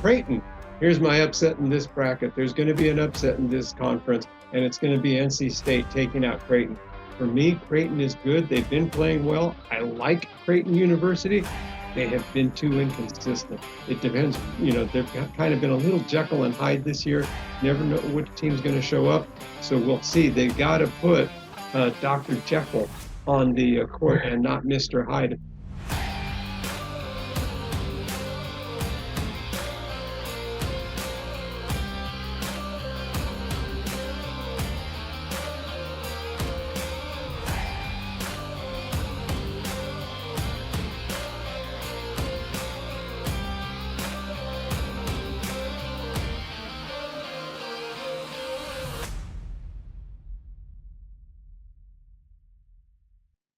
Creighton, here's my upset in this bracket. There's going to be an upset in this conference, and it's going to be NC State taking out Creighton. For me, Creighton is good. They've been playing well. I like Creighton University. They have been too inconsistent. It depends, they've kind of been a little Jekyll and Hyde this year. Never know which team's going to show up. So we'll see. They've got to put Dr. Jekyll on the court and not Mr. Hyde.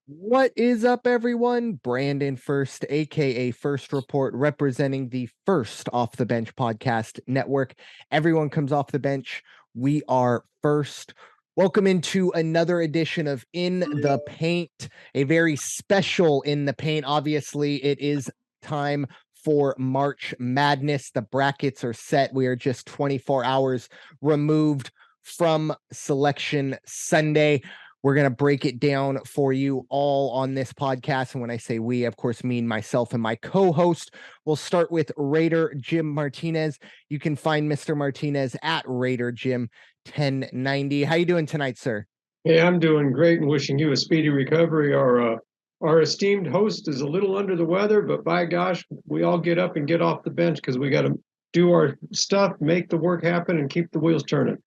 What is up, everyone? Brandon Ferst, aka First Report, representing the Ferst Off the Bench podcast network. Everyone comes off the bench. We are first. Welcome into another edition of In the Paint, a very special In the Paint. Obviously, it is time for March Madness. The brackets are set. We are just 24 hours removed from Selection Sunday. We're going to break it down for you all on this podcast. And when I say we, of course, mean myself and my co-host. We'll start with Raider Jim Martinez. You can find Mr. Martinez at Raider Jim 1090. How you doing tonight, sir? Hey, I'm doing great and wishing you a speedy recovery. Our esteemed host is a little under the weather, but by gosh, we all get up and get off the bench because we got to do our stuff, make the work happen, and keep the wheels turning.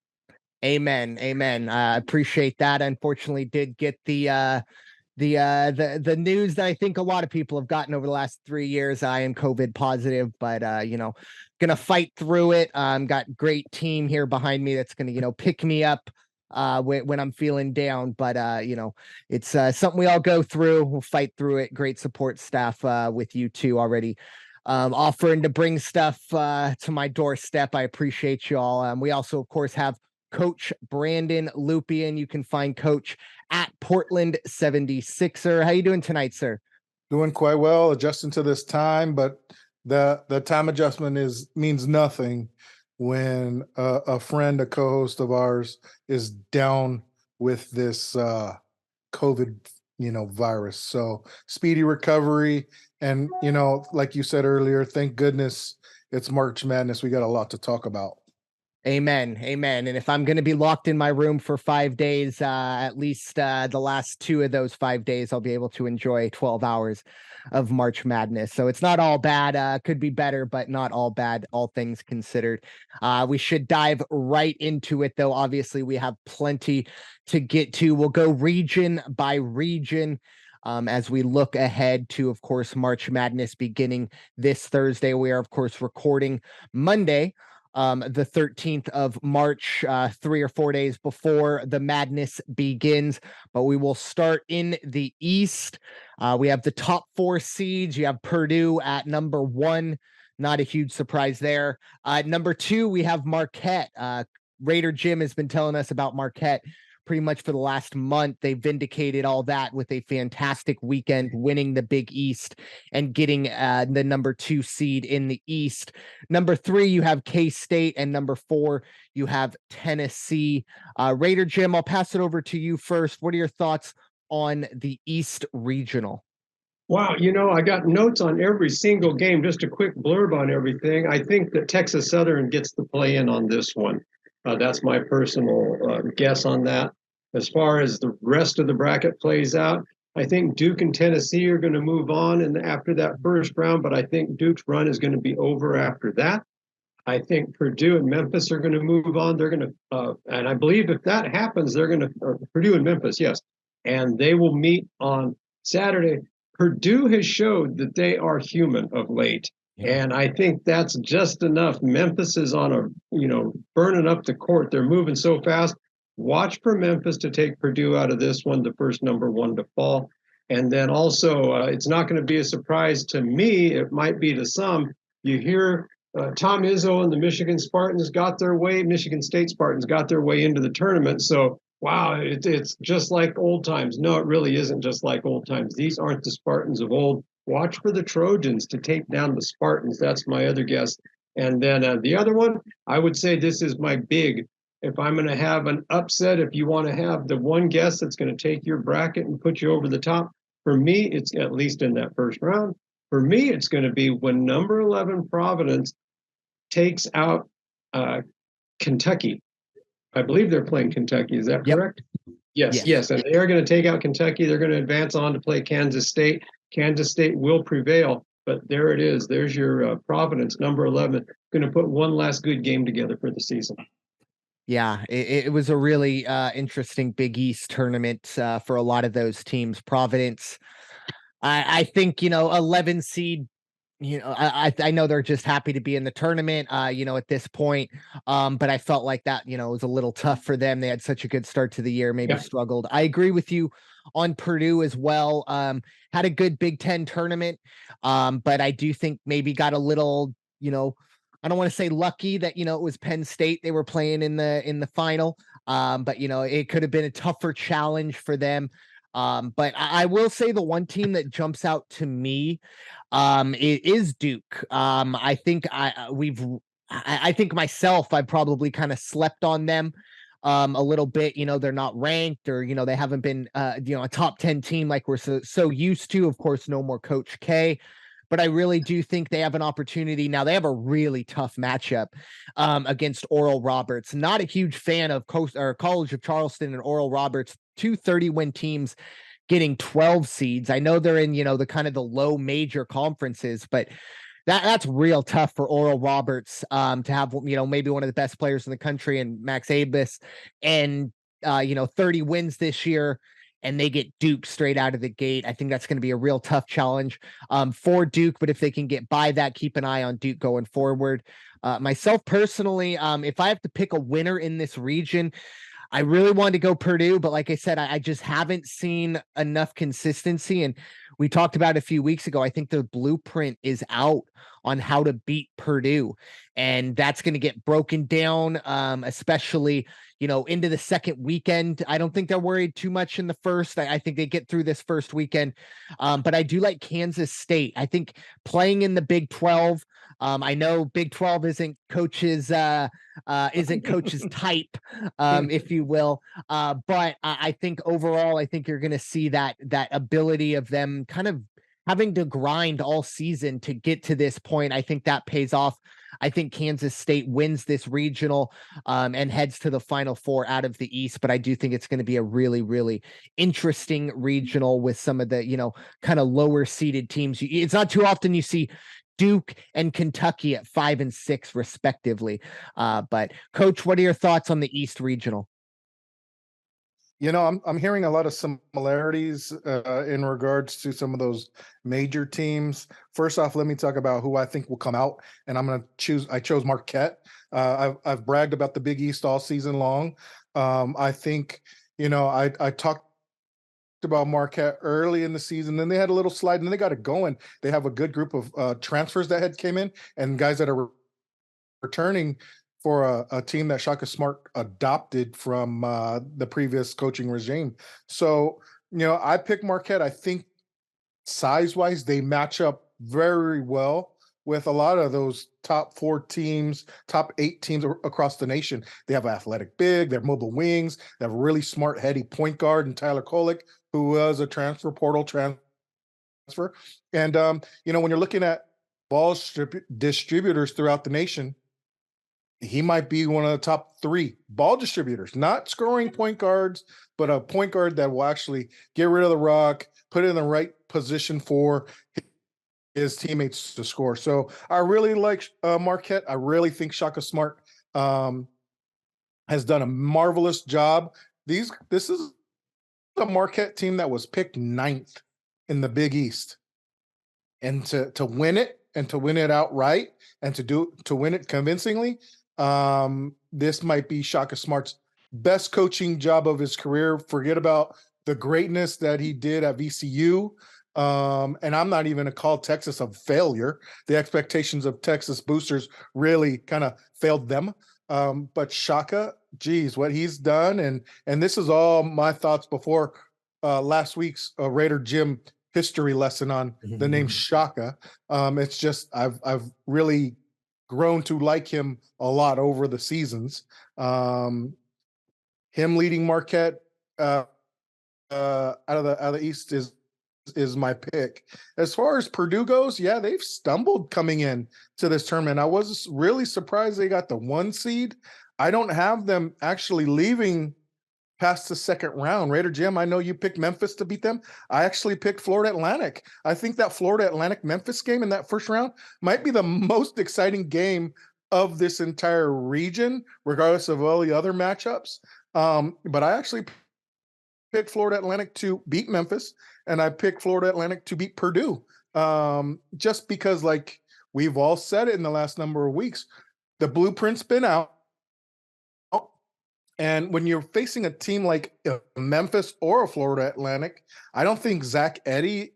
Amen. Amen. I appreciate that. Unfortunately, did get the news that I think a lot of people have gotten over the last 3 years. I am COVID positive, but gonna fight through it. Got great team here behind me that's gonna pick me up when I'm feeling down. But it's something we all go through. We'll fight through it. Great support staff with you two already. Offering to bring stuff to my doorstep. I appreciate you all. We also, of course, have Coach Brandon Lupian. You can find Coach at Portland 76er. How you doing tonight, sir? Doing quite well, adjusting to this time, but the time adjustment means nothing when a friend, a co-host of ours, is down with this COVID, virus. So speedy recovery, and like you said earlier, thank goodness it's March Madness. We got a lot to talk about. Amen. Amen. And if I'm going to be locked in my room for 5 days, at least the last 2 of those 5 days, I'll be able to enjoy 12 hours of March Madness. So it's not all bad. Could be better, but not all bad, all things considered. We should dive right into it, though. Obviously, we have plenty to get to. We'll go region by region. As we look ahead to, of course, March Madness beginning this Thursday. We are, of course, recording Monday, the 13th of March, 3 or 4 days before the madness begins. But we will start in the East. We have the top 4 seeds. You have Purdue at number 1. Not a huge surprise there. Number 2, we have Marquette. Raider Jim has been telling us about Marquette pretty much for the last month. They vindicated all that with a fantastic weekend, winning the Big East and getting the number 2 seed in the East. Number 3, you have K-State, and number 4, you have Tennessee. Raider Jim, I'll pass it over to you first. What are your thoughts on the East Regional? Wow, I got notes on every single game, just a quick blurb on everything. I think that Texas Southern gets the play-in on this one. That's my personal guess on that. As far as the rest of the bracket plays out, I think Duke and Tennessee are going to move on after that first round, but I think Duke's run is going to be over after that. I think Purdue and Memphis are going to move on. They're going to, and I believe if that happens, they're going to, Purdue and Memphis, yes, and they will meet on Saturday. Purdue has showed that they are human of late. And I think that's just enough. Memphis is on burning up the court. They're moving so fast. Watch for Memphis to take Purdue out of this one, the first number 1 to fall. And then also, it's not going to be a surprise to me. It might be to some. You hear Tom Izzo and the Michigan Spartans Michigan State Spartans got their way into the tournament. So, wow, it's just like old times. No, it really isn't just like old times. These aren't the Spartans of old. Watch for the Trojans to take down the Spartans. That's my other guess. And then the other one, I would say this is my big. If I'm going to have an upset, if you want to have the one guess that's going to take your bracket and put you over the top, for me, it's at least in that first round. For me, it's going to be when number 11 Providence takes out Kentucky. I believe they're playing Kentucky. Is that correct? Yes. And they are going to take out Kentucky. They're going to advance on to play Kansas State. Kansas State will prevail, but there it is. There's your Providence, number 11, going to put one last good game together for the season. Yeah, it was a really interesting Big East tournament for a lot of those teams. Providence, I think, 11 seed, I know they're just happy to be in the tournament, at this point. But I felt like that, it was a little tough for them. They had such a good start to the year, maybe struggled. I agree with you on Purdue as well. Had a good Big Ten tournament, but I do think maybe got a little, I don't want to say lucky that, it was Penn State they were playing in the final. But it could have been a tougher challenge for them. But I will say the one team that jumps out to me it is Duke. I think I think myself, I probably kind of slept on them a little bit. They're not ranked, or they haven't been a top 10 team like we're so used to. Of course, no more Coach K. But I really do think they have an opportunity. Now, they have a really tough matchup against Oral Roberts. Not a huge fan of College of Charleston and Oral Roberts, 2 30-win teams getting 12 seeds. I know they're in, the kind of the low major conferences, but that's real tough for Oral Roberts to have, maybe one of the best players in the country and Max Abus and, 30 wins this year, and they get Duke straight out of the gate. I think that's going to be a real tough challenge for Duke, but if they can get by that, keep an eye on Duke going forward. Myself personally, if I have to pick a winner in this region, I really wanted to go Purdue, but like I said, I just haven't seen enough consistency. And we talked about a few weeks ago, I think the blueprint is out on how to beat Purdue. And that's going to get broken down, especially, into the second weekend. I don't think they're worried too much in the first. I think they get through this first weekend. But I do like Kansas State. I think playing in the Big 12, I know Big 12 isn't coach's type, if you will. But I think overall, I think you're going to see that ability of them kind of having to grind all season to get to this point. I think that pays off. I think Kansas State wins this regional and heads to the Final Four out of the East. But I do think it's going to be a really, really interesting regional with some of the, kind of lower seeded teams. It's not too often you see Duke and Kentucky at 5 and 6 respectively. But Coach, what are your thoughts on the East Regional? I'm hearing a lot of similarities in regards to some of those major teams. First off, let me talk about who I think will come out, and I chose Marquette. I've bragged about the Big East all season long. I think, I talked about Marquette early in the season, then they had a little slide, and then they got it going. They have a good group of transfers that had came in, and guys that are returning for a team that Shaka Smart adopted from the previous coaching regime. So, I picked Marquette. I think size-wise, they match up very well with a lot of those top 4 teams, top 8 teams across the nation. They have athletic big, they have mobile wings, they have a really smart, heady point guard in Tyler Kolek, who was a transfer portal transfer. And, when you're looking at ball distributors throughout the nation, he might be one of the top 3 ball distributors, not scoring point guards, but a point guard that will actually get rid of the rock, put it in the right position for his teammates to score. So I really like Marquette. I really think Shaka Smart has done a marvelous job. This is a Marquette team that was picked 9th in the Big East. And to win it, and to win it outright, and to win it convincingly, this might be Shaka Smart's best coaching job of his career. Forget about the greatness that he did at VCU. And I'm not even going to call Texas a failure. The expectations of Texas boosters really kind of failed them. But Shaka, geez, what he's done. And this is all my thoughts before last week's Raider Jim history lesson on the name Shaka. It's just, I've really grown to like him a lot over the seasons. Him leading Marquette out of the East is my pick. As far as Purdue goes, yeah, they've stumbled coming in to this tournament. I was really surprised they got the 1 seed. I don't have them actually leaving past the second round. Raider Jim, I know you picked Memphis to beat them. I actually picked Florida Atlantic. I think that Florida Atlantic Memphis game in that first round might be the most exciting game of this entire region, regardless of all the other matchups. But I actually picked Florida Atlantic to beat Memphis, and I picked Florida Atlantic to beat Purdue. Just because, like we've all said it in the last number of weeks, the blueprint's been out. And when you're facing a team like Memphis or a Florida Atlantic, I don't think Zach Edey,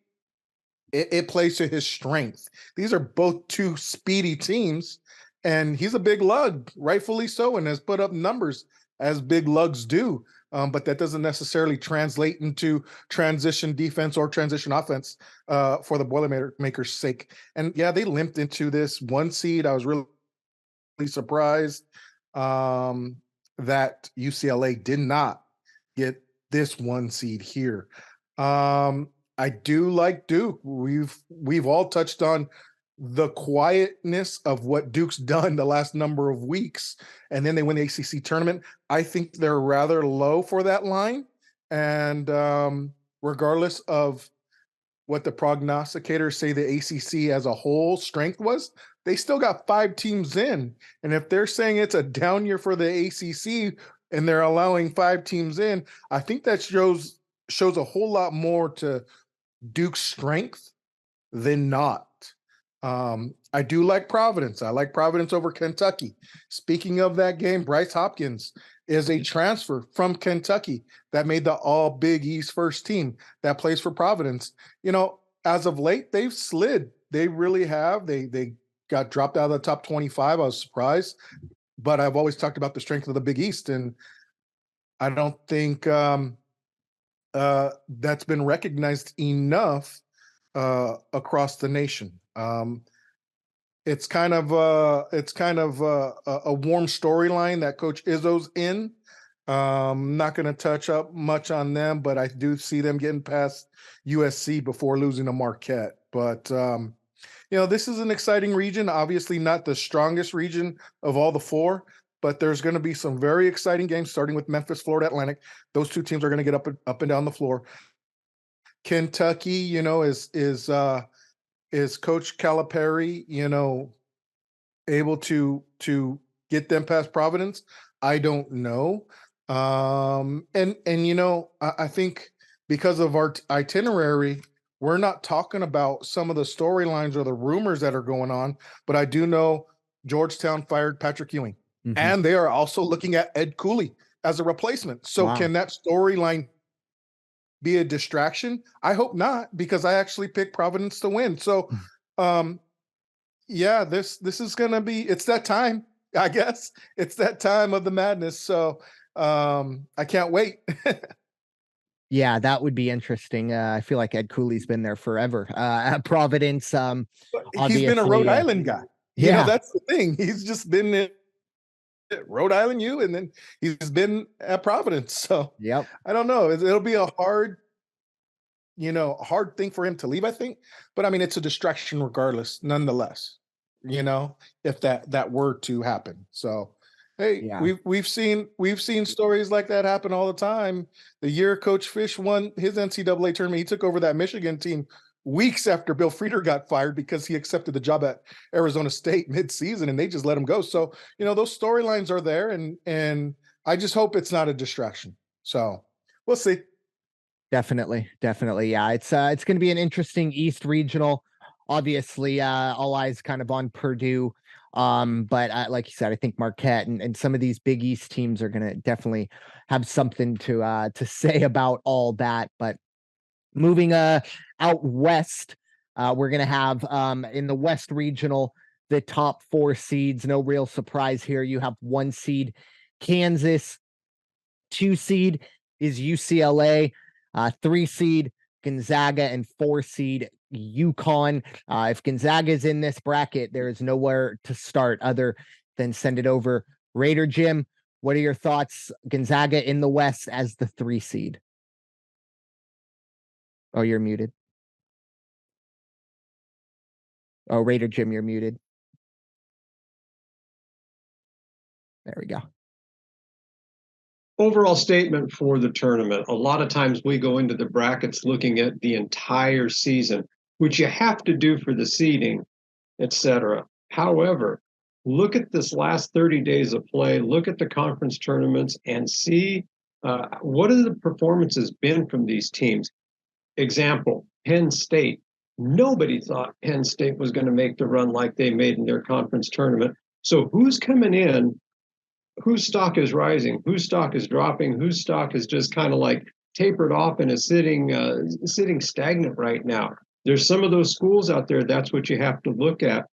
it plays to his strength. These are both two speedy teams, and he's a big lug, rightfully so, and has put up numbers as big lugs do. But that doesn't necessarily translate into transition defense or transition offense for the Boilermakers' sake. And yeah, they limped into this 1 seed. I was really surprised that UCLA did not get this 1 seed here. I do like Duke. We've all touched on the quietness of what Duke's done the last number of weeks, and then they win the ACC tournament. I think they're rather low for that line, and regardless of what the prognosticators say the ACC as a whole strength was, they still got 5 teams in. And if they're saying it's a down year for the ACC and they're allowing 5 teams in, I think that shows a whole lot more to Duke's strength than not. I do like Providence. I like Providence over Kentucky. Speaking of that game, Bryce Hopkins is a transfer from Kentucky that made the all Big East first team that plays for Providence. You know, as of late, they've slid. They really have. They got dropped out of the top 25. I was surprised, but I've always talked about the strength of the Big East, and I don't think that's been recognized enough across the nation. It's kind of a warm storyline that Coach Izzo's in. Not going to touch up much on them, but I do see them getting past USC before losing to Marquette. But you know, this is an exciting region. Obviously, not the strongest region of all the 4, but there's going to be some very exciting games, starting with Memphis, Florida Atlantic. Those 2 teams are going to get up and down the floor. Kentucky, you know, is Coach Calipari, you know, able to get them past Providence? I don't know. And you know, I think because of our itinerary, we're not talking about some of the storylines or the rumors that are going on, but I do know Georgetown fired Patrick Ewing, and they are also looking at Ed Cooley as a replacement. So can that storyline be a distraction? I hope not, because I actually picked Providence to win. So, yeah, this is going to be, it's that time, I guess. It's that time of the madness. So, I can't wait. Yeah, that would be interesting. I feel like Ed Cooley's been there forever. At Providence, he's been a Rhode Island guy. You know, that's the thing. He's just been at Rhode Island U, and then he's been at Providence. So yep. I don't know. It'll be a hard thing for him to leave, I think. But I mean, it's a distraction regardless, nonetheless, you know, if that were to happen. So hey, we've seen stories like that happen all the time. The year Coach Fish won his NCAA tournament, he took over that Michigan team weeks after Bill Frieder got fired because he accepted the job at Arizona State mid-season, and they just let him go. So, you know, those storylines are there, and I just hope it's not a distraction. So we'll see. Definitely. Yeah, it's going to be an interesting East Regional. Obviously, all eyes kind of on Purdue. But like you said, I think Marquette and some of these Big East teams are going to definitely have something to say about all that. But moving out west, we're going to have in the West Regional, the top 4 seeds. No real surprise here. You have 1 seed Kansas, 2 seed is UCLA, 3 seed Gonzaga, and 4 seed UConn. If Gonzaga is in this bracket, there is nowhere to start other than send it over. Raider Jim, what are your thoughts? Gonzaga in the West as the 3 seed. Oh, you're muted. Oh, Raider Jim, you're muted. There we go. Overall statement for the tournament. A lot of times we go into the brackets looking at the entire season, which you have to do for the seeding, etc. However, look at this last 30 days of play, look at the conference tournaments, and see what have the performances been from these teams. Example, Penn State. Nobody thought Penn State was going to make the run like they made in their conference tournament. So who's coming in? Whose stock is rising? Whose stock is dropping? Whose stock is just kind of like tapered off and is sitting stagnant right now? There's some of those schools out there. That's what you have to look at.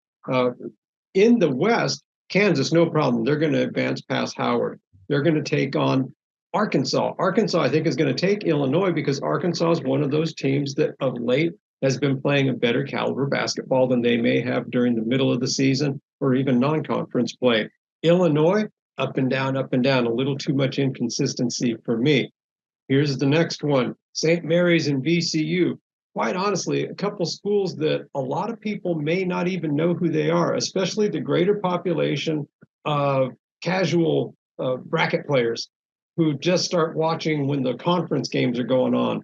In the West, Kansas, no problem. They're going to advance past Howard. They're going to take on Arkansas. Arkansas, I think, is going to take Illinois because Arkansas is one of those teams that of late has been playing a better caliber basketball than they may have during the middle of the season or even non-conference play. Illinois, up and down, a little too much inconsistency for me. Here's the next one, St. Mary's and VCU. Quite honestly, a couple schools that a lot of people may not even know who they are, especially the greater population of casual bracket players who just start watching when the conference games are going on.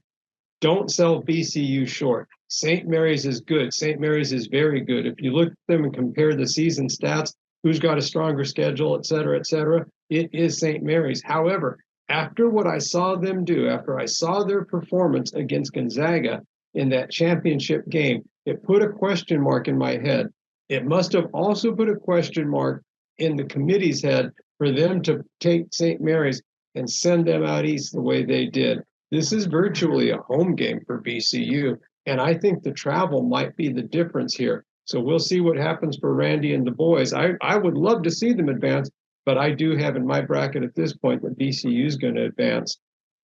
Don't sell VCU short. St. Mary's is good. St. Mary's is very good. If you look at them and compare the season stats, who's got a stronger schedule, et cetera, it is St. Mary's. However, after what I saw them do, after I saw their performance against Gonzaga in that championship game, it put a question mark in my head. It must have also put a question mark in the committee's head for them to take St. Mary's and send them out east the way they did. This is virtually a home game for VCU, and I think the travel might be the difference here. So we'll see what happens for Randy and the boys. I would love to see them advance, but I do have in my bracket at this point that VCU is going to advance.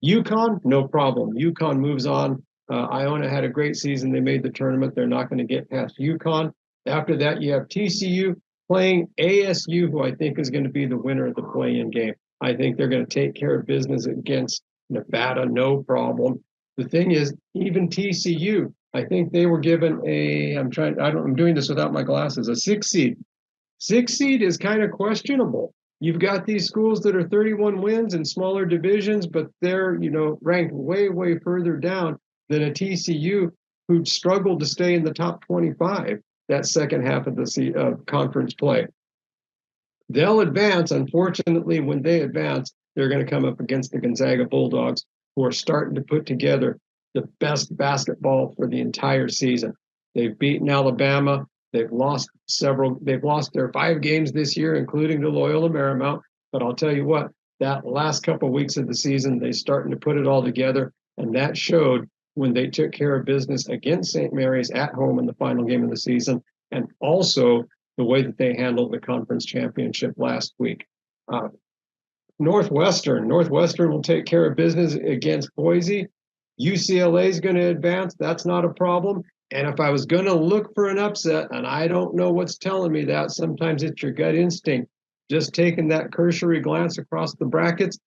UConn, no problem. UConn moves on. Iona had a great season. They made the tournament. They're not going to get past UConn. After that, you have TCU playing ASU, who I think is going to be the winner of the play-in game. I think they're going to take care of business against Nevada, no problem. The thing is, even TCU, I think they were given I'm doing this without my glasses, a 6 seed. 6 seed is kind of questionable. You've got these schools that are 31 wins in smaller divisions, but they're, ranked way, way further down than a TCU who struggled to stay in the top 25 that second half of the conference play. They'll advance. Unfortunately, when they advance, they're going to come up against the Gonzaga Bulldogs, who are starting to put together the best basketball for the entire season. They've beaten Alabama. They've lost their 5 games this year, including to Loyola Marymount. But I'll tell you what, that last couple of weeks of the season, they're starting to put it all together. And that showed when they took care of business against St. Mary's at home in the final game of the season, and also the way that they handled the conference championship last week. Northwestern will take care of business against Boise. UCLA is going to advance. That's not a problem. And if I was going to look for an upset, and I don't know what's telling me that, sometimes it's your gut instinct, just taking that cursory glance across the brackets,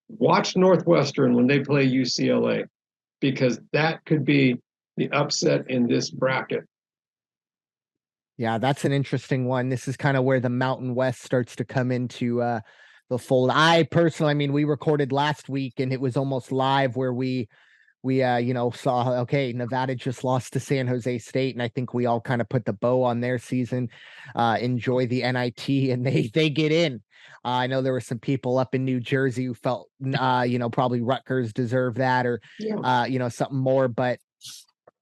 watch Northwestern when they play UCLA, because that could be the upset in this bracket. Yeah, that's an interesting one. This is kind of where the Mountain West starts to come into the fold. I personally, we recorded last week and it was almost live where we saw, okay, Nevada just lost to San Jose State. And I think we all kind of put the bow on their season, enjoy the NIT, and they get in. I know there were some people up in New Jersey who felt, probably Rutgers deserve that or, something more. But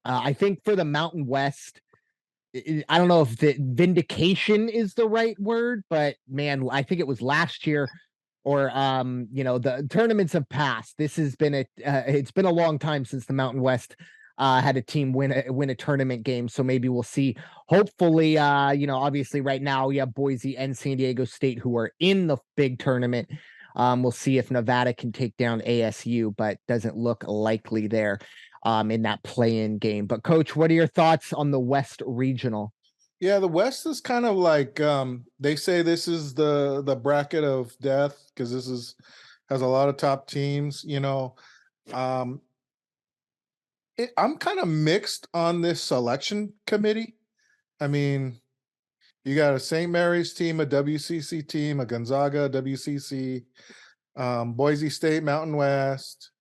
I think for the Mountain West, I don't know if the vindication is the right word, but man, I think it was last year or, the tournaments have passed. This has been it's been a long time since the Mountain West had a team win a tournament game. So maybe we'll see, hopefully, obviously right now we have Boise and San Diego State who are in the big tournament. We'll see if Nevada can take down ASU, but doesn't look likely there. in that play-in game. But Coach, what are your thoughts on the West Regional? Yeah, the West is kind of like they say this is the bracket of death because has a lot of top teams. Um, I'm kind of mixed on this selection committee. I mean, you got a St. Mary's team, a WCC team, a Gonzaga, WCC, Boise State, Mountain West.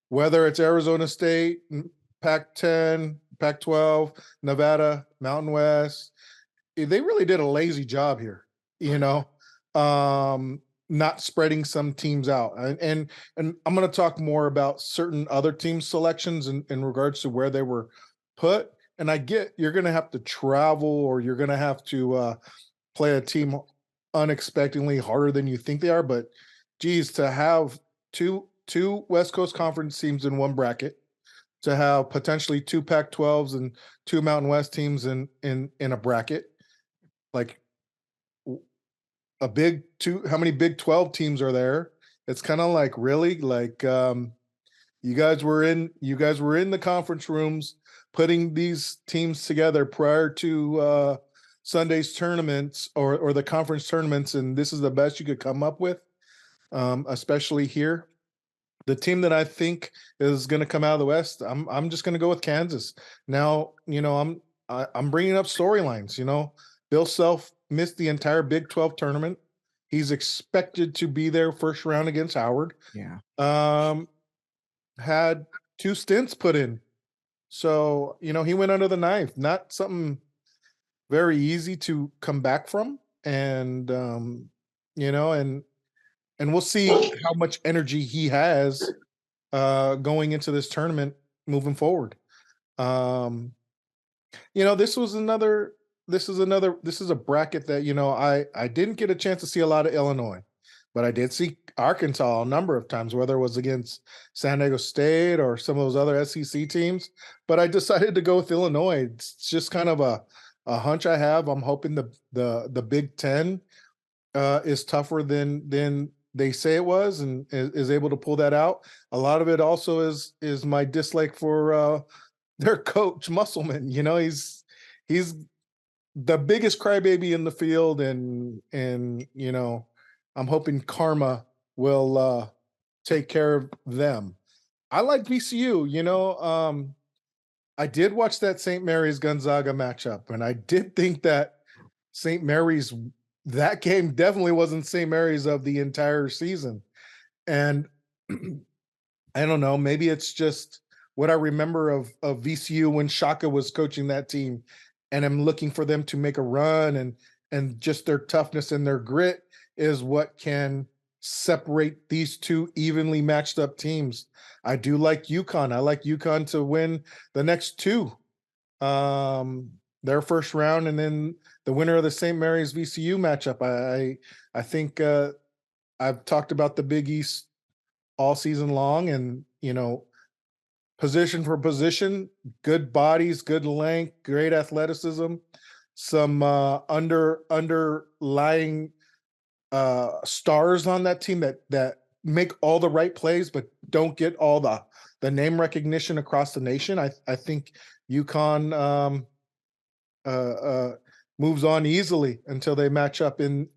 Whether it's Arizona State, Pac-10, Pac-12, Nevada, Mountain West, they really did a lazy job here, you know, not spreading some teams out. And I'm going to talk more about certain other team selections in regards to where they were put. And I get you're going to have to travel or you're going to have to play a team unexpectedly harder than you think they are. But geez, to have two West Coast Conference teams in one bracket, to have potentially two Pac-12s and two Mountain West teams in a bracket, like a big two, how many Big 12 teams are there? It's kind of like, really, like you guys were in the conference rooms putting these teams together prior to Sunday's tournaments or the conference tournaments, and this is the best you could come up with, especially here. The team that I think is going to come out of the West, I'm just going to go with Kansas. Now, I'm bringing up storylines. Bill Self missed the entire Big 12 tournament. He's expected to be there first round against Howard. Yeah. Had 2 stints put in. So, he went under the knife. Not something very easy to come back from. And, and we'll see how much energy he has going into this tournament moving forward. This is a bracket that, I didn't get a chance to see a lot of Illinois, but I did see Arkansas a number of times, whether it was against San Diego State or some of those other SEC teams. But I decided to go with Illinois. It's just kind of a hunch I have. I'm hoping the Big Ten is tougher than they say it was, and is able to pull that out. A lot of it also is my dislike for their coach Musselman. He's the biggest crybaby in the field, and I'm hoping karma will take care of them. I like VCU. I did watch that St. Mary's Gonzaga matchup, and I did think that St. Mary's, that game definitely wasn't St. Mary's of the entire season. And I don't know, maybe it's just what I remember of VCU when Shaka was coaching that team, and I'm looking for them to make a run, and just their toughness and their grit is what can separate these two evenly matched up teams. I do like UConn. I like UConn to win the next two, their first round, and then the winner of the St. Mary's VCU matchup. I think I've talked about the Big East all season long, and position for position, good bodies, good length, great athleticism, some underlying stars on that team that make all the right plays but don't get all the name recognition across the nation. I think UConn moves on easily until they match up in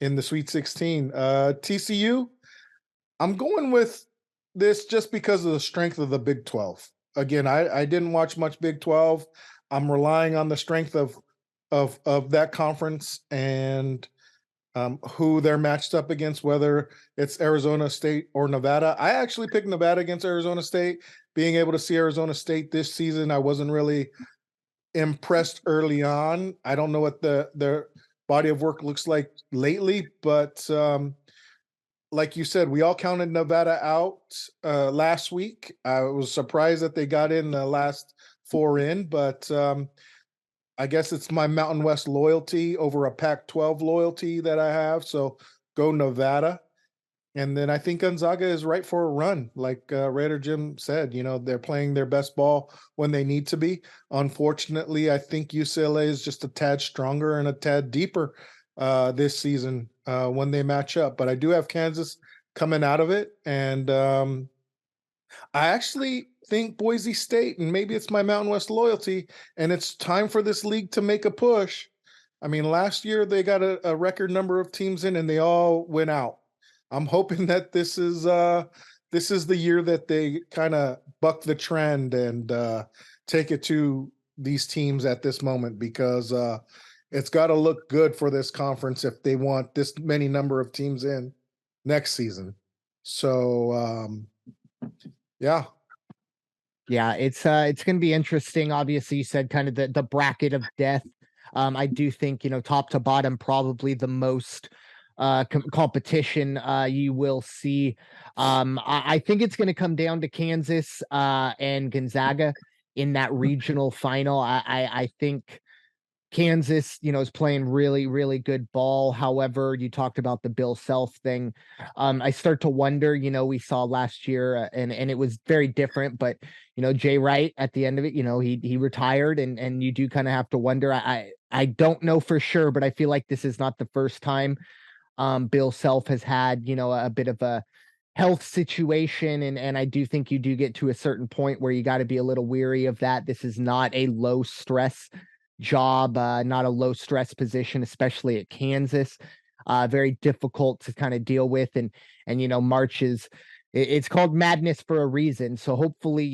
the Sweet 16. TCU, I'm going with this just because of the strength of the Big 12. Again, I didn't watch much Big 12. I'm relying on the strength of that conference and who they're matched up against, whether it's Arizona State or Nevada. I actually picked Nevada against Arizona State. Being able to see Arizona State this season, I wasn't really impressed early on. I don't know what their body of work looks like lately, but like you said, we all counted Nevada out last week. I was surprised that they got in the last 4 in, but I guess it's my Mountain West loyalty over a Pac-12 loyalty that I have. So go Nevada. And then I think Gonzaga is right for a run. Like Raider Jim said, they're playing their best ball when they need to be. Unfortunately, I think UCLA is just a tad stronger and a tad deeper this season when they match up. But I do have Kansas coming out of it. And I actually think Boise State, and maybe it's my Mountain West loyalty, and it's time for this league to make a push. I mean, last year they got a record number of teams in, and they all went out. I'm hoping that this is the year that they kind of buck the trend and take it to these teams at this moment, because it's got to look good for this conference if they want this many number of teams in next season. So yeah. Yeah, it's going to be interesting. Obviously, you said kind of the bracket of death. I do think, top to bottom, probably the most competition you will see. I think it's going to come down to Kansas and Gonzaga in that regional final. I think Kansas, is playing really, really good ball. However, you talked about the Bill Self thing. I start to wonder, we saw last year and it was very different, but Jay Wright at the end of it, he retired and you do kind of have to wonder. I don't know for sure, but I feel like this is not the first time Bill Self has had, a bit of a health situation. And I do think you do get to a certain point where you got to be a little weary of that. This is not a low stress job, not a low stress position, especially at Kansas. Very difficult to kind of deal with. And March is it's called madness for a reason. So hopefully,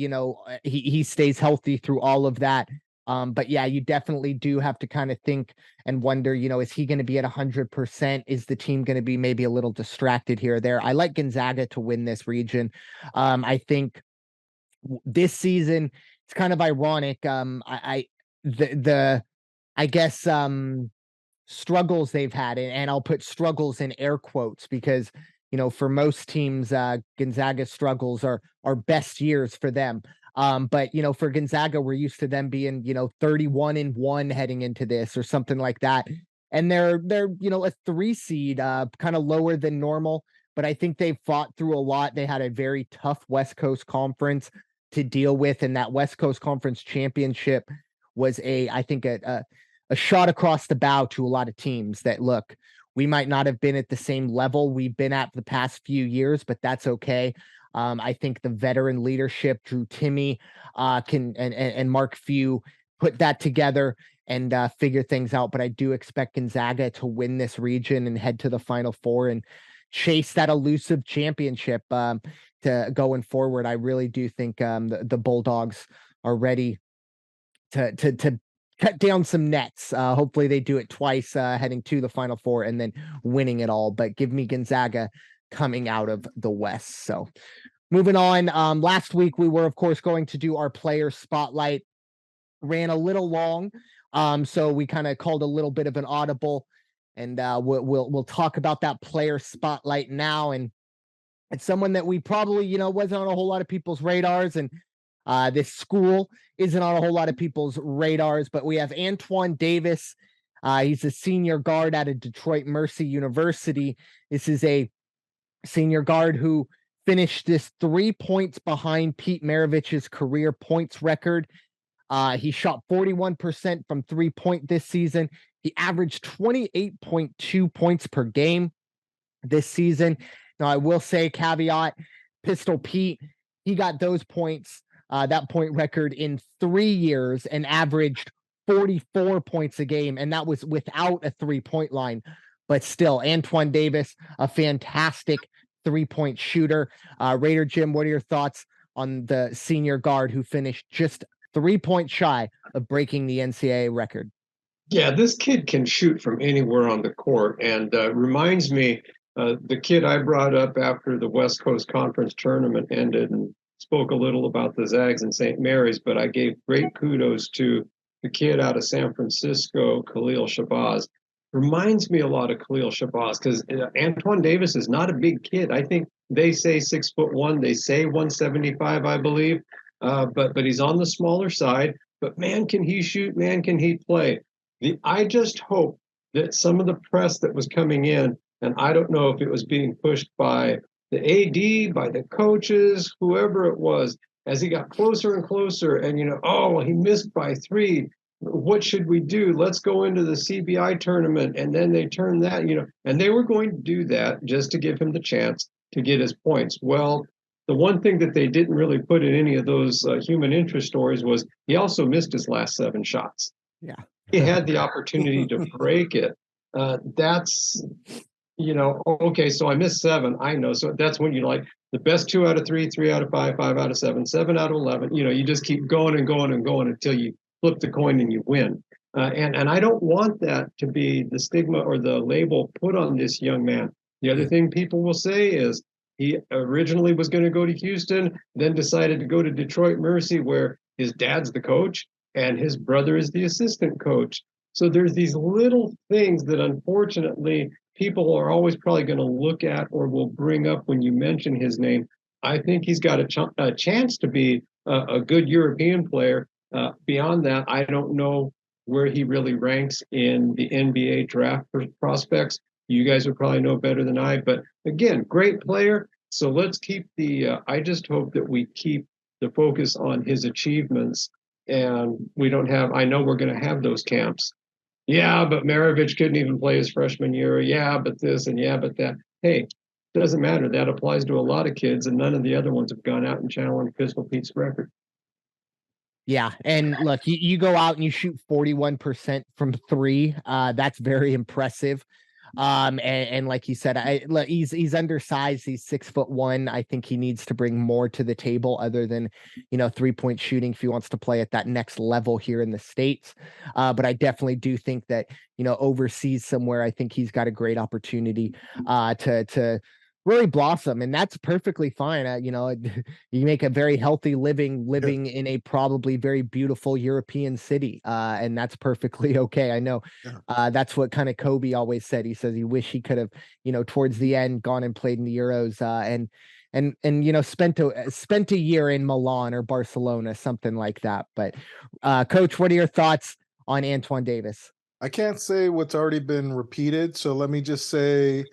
he stays healthy through all of that. But yeah, you definitely do have to kind of think and wonder, is he going to be at 100%? Is the team going to be maybe a little distracted here or there? I like Gonzaga to win this region. I think this season it's kind of ironic. The I guess struggles they've had, and I'll put struggles in air quotes because for most teams Gonzaga struggles are best years for them. But for Gonzaga, we're used to them being 31-1 heading into this or something like that, and they're a 3 seed, kind of lower than normal, but I think they've fought through a lot. They had a very tough West Coast Conference to deal with, and that West Coast Conference championship was I think a shot across the bow to a lot of teams that, look, we might not have been at the same level we've been at the past few years, but that's okay. I think the veteran leadership, Drew Timme, and Mark Few put that together and figure things out. But I do expect Gonzaga to win this region and head to the Final Four and chase that elusive championship to going forward. I really do think the Bulldogs are ready to cut down some nets. Hopefully they do it twice, heading to the Final Four and then winning it all. But give me Gonzaga coming out of the West. So moving on. Last week we were, of course, going to do our player spotlight. Ran a little long, so we kind of called a little bit of an audible, and we'll talk about that player spotlight now. And it's someone that we probably wasn't on a whole lot of people's radars, and this school isn't on a whole lot of people's radars, but we have Antoine Davis. He's a senior guard out of Detroit Mercy University. This is a senior guard who finished this 3 points behind Pete Maravich's career points record. He shot 41% from 3-point this season. He averaged 28.2 points per game this season. Now, I will say, caveat, Pistol Pete, he got those points, that point record in 3 years and averaged 44 points a game. And that was without a 3-point line. But still, Antoine Davis, a fantastic 3-point shooter. Raider Jim, what are your thoughts on the senior guard who finished just 3 points shy of breaking the NCAA record? Yeah, this kid can shoot from anywhere on the court, and reminds me the kid I brought up after the West Coast Conference tournament ended and spoke a little about the Zags and St. Mary's, but I gave great kudos to the kid out of San Francisco, Khalil Shabazz. Reminds me a lot of Khalil Shabazz because Antoine Davis is not a big kid. I think they say 6'1", they say 175, I believe, but he's on the smaller side. But man, can he shoot? Man, can he play? I just hope that some of the press that was coming in, and I don't know if it was being pushed by the AD, by the coaches, whoever it was, as he got closer and closer, and oh, he missed by 3. What should we do? Let's go into the CBI tournament, and then they turned that, and they were going to do that just to give him the chance to get his points. Well, the one thing that they didn't really put in any of those human interest stories was he also missed his last 7 shots. Yeah. He had the opportunity to break it. That's, okay, so I missed 7. I know. So that's when you like the best 2 out of 3, 3 out of 5, 5 out of 7, 7 out of 11. You just keep going and going and going until you flip the coin and you win. And I don't want that to be the stigma or the label put on this young man. The other thing people will say is he originally was going to go to Houston, then decided to go to Detroit Mercy, where his dad's the coach and his brother is the assistant coach. So there's these little things that unfortunately people are always probably going to look at or will bring up when you mention his name. I think he's got a chance to be a good European player. Beyond that, I don't know where he really ranks in the NBA draft prospects. You guys would probably know better than I, but again, great player. So let's keep I just hope that we keep the focus on his achievements, and we don't have, I know we're going to have those camps. Yeah, but Maravich couldn't even play his freshman year. Yeah, but this and yeah, but that. Hey, doesn't matter. That applies to a lot of kids, and none of the other ones have gone out and challenged Pistol Pete's record. Yeah, and look, you go out and you shoot 41% from 3. That's very impressive. And like you said, he's undersized. He's 6'1". I think he needs to bring more to the table other than, 3-point shooting if he wants to play at that next level here in the States. But I definitely do think that, overseas somewhere, I think he's got a great opportunity to really blossom, and that's perfectly fine. You make a very healthy living in a probably very beautiful European city, and that's perfectly okay. I know that's what kind of Kobe always said. He says he wish he could have, towards the end gone and played in the Euros, and spent a year in Milan or Barcelona, something like that. But Coach, what are your thoughts on Antoine Davis? I can't say what's already been repeated, so let me just say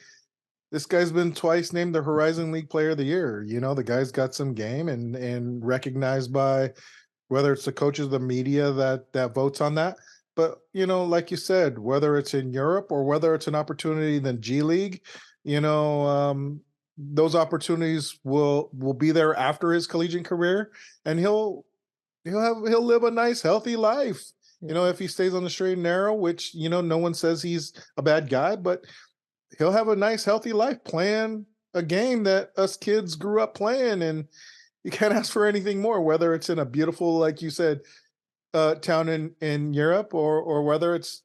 this guy's been twice named the Horizon League Player of the Year. The guy's got some game and recognized by whether it's the coaches, the media that votes on that. But, like you said, whether it's in Europe or whether it's an opportunity in the G League, those opportunities will be there after his collegiate career, and he'll live a nice, healthy life. If he stays on the straight and narrow, which, no one says he's a bad guy, but he'll have a nice, healthy life playing a game that us kids grew up playing, and you can't ask for anything more, whether it's in a beautiful, like you said, town in Europe, or whether it's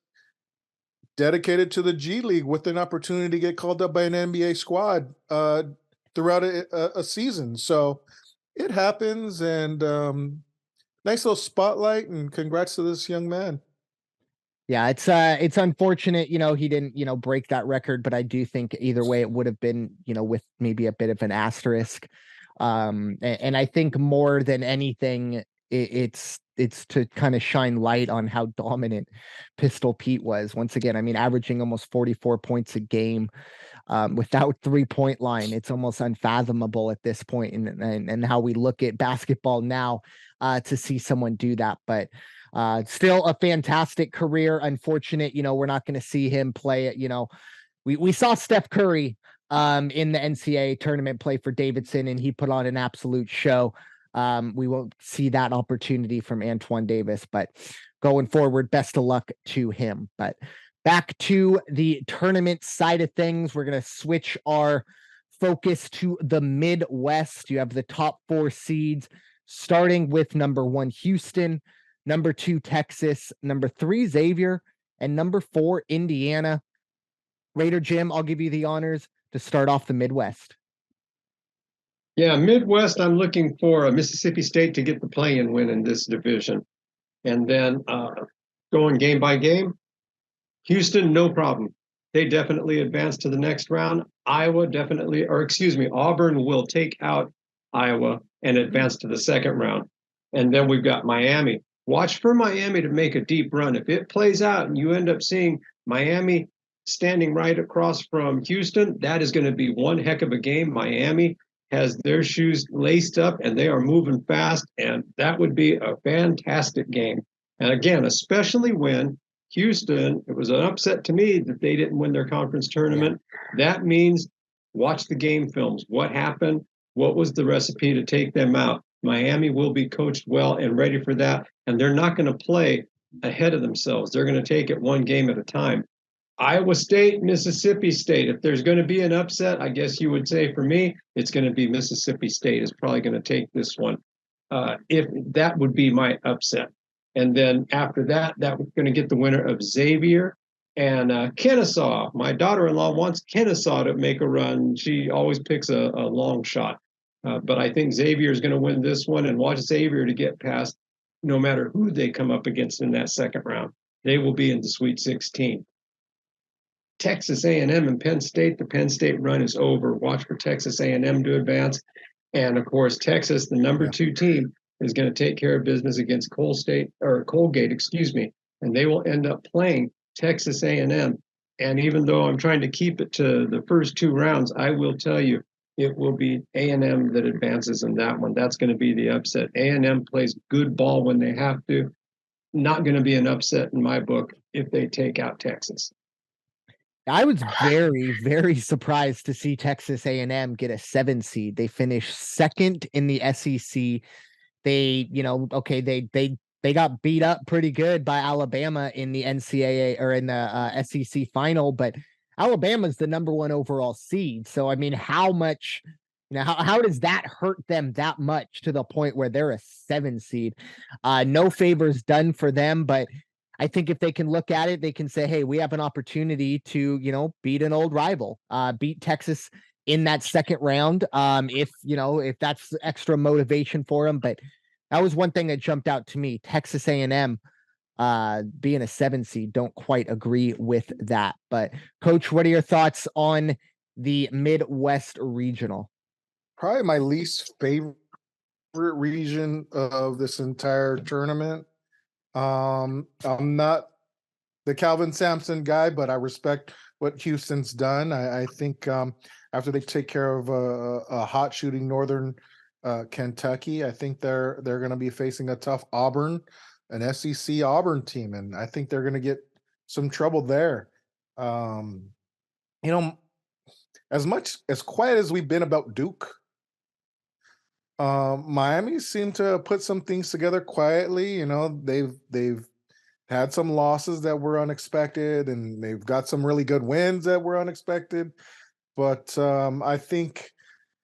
dedicated to the G League with an opportunity to get called up by an NBA squad throughout a season. So it happens, and nice little spotlight, and congrats to this young man. Yeah, it's unfortunate, he didn't, break that record, but I do think either way it would have been, with maybe a bit of an asterisk. And I think more than anything, it's to kind of shine light on how dominant Pistol Pete was. Once again, I mean, averaging almost 44 points a game without 3-point line. It's almost unfathomable at this point, and how we look at basketball now to see someone do that. But still a fantastic career. Unfortunate, we're not going to see him play it. We saw Steph Curry in the NCAA tournament play for Davidson, and he put on an absolute show. We won't see that opportunity from Antoine Davis, but going forward, best of luck to him. But back to the tournament side of things, we're going to switch our focus to the Midwest. You have the top 4 seeds, starting with number 1, Houston, number 2, Texas, number 3, Xavier, and number 4, Indiana. Raider Jim, I'll give you the honors to start off the Midwest. Yeah, Midwest, I'm looking for Mississippi State to get the play-in win in this division. And then going game by game, Houston, no problem. They definitely advance to the next round. Auburn will take out Iowa and advance to the second round. And then we've got Miami. Watch for Miami to make a deep run. If it plays out and you end up seeing Miami standing right across from Houston, that is going to be one heck of a game. Miami has their shoes laced up and they are moving fast, and that would be a fantastic game. And again, especially when Houston, it was an upset to me that they didn't win their conference tournament. That means watch the game films. What happened? What was the recipe to take them out? Miami will be coached well and ready for that, and they're not going to play ahead of themselves. They're going to take it one game at a time. Iowa State, Mississippi State. If there's going to be an upset, I guess you would say for me, it's going to be Mississippi State is probably going to take this one. If that would be my upset. And then after that, that was going to get the winner of Xavier and Kennesaw. My daughter-in-law wants Kennesaw to make a run. She always picks a long shot. But I think Xavier is going to win this one, and watch Xavier to get past no matter who they come up against in that second round. They will be in the Sweet 16. Texas A&M and Penn State. The Penn State run is over. Watch for Texas A&M to advance. And of course, Texas, the number 2 team, is going to take care of business against Colgate, and they will end up playing Texas A&M. And even though I'm trying to keep it to the first 2 rounds, I will tell you it will be A&M that advances in that one. That's going to be the upset. A&M plays good ball when they have to. Not going to be an upset in my book if they take out Texas. I was very, very surprised to see Texas A&M get a 7 seed. They finished second in the SEC. They, they got beat up pretty good by Alabama in the NCAA or in the SEC final, but Alabama's the number 1 overall seed. So, I mean, how much, how does that hurt them that much to the point where they're a 7 seed? No favors done for them, but I think if they can look at it, they can say, hey, we have an opportunity to, beat an old rival, beat Texas in that second round. If that's extra motivation for them. But that was one thing that jumped out to me. Texas A&M being a 7 seed, don't quite agree with that. But Coach, what are your thoughts on the Midwest Regional? Probably my least favorite region of this entire tournament. I'm not the Calvin Sampson guy, but I respect what Houston's done. I think after they take care of a hot shooting Northern Kentucky, I think they're going to be facing a tough Auburn, an SEC Auburn team, and I think they're going to get some trouble there. As quiet as we've been about Duke, Miami seemed to put some things together quietly. They've had some losses that were unexpected, and they've got some really good wins that were unexpected. But I think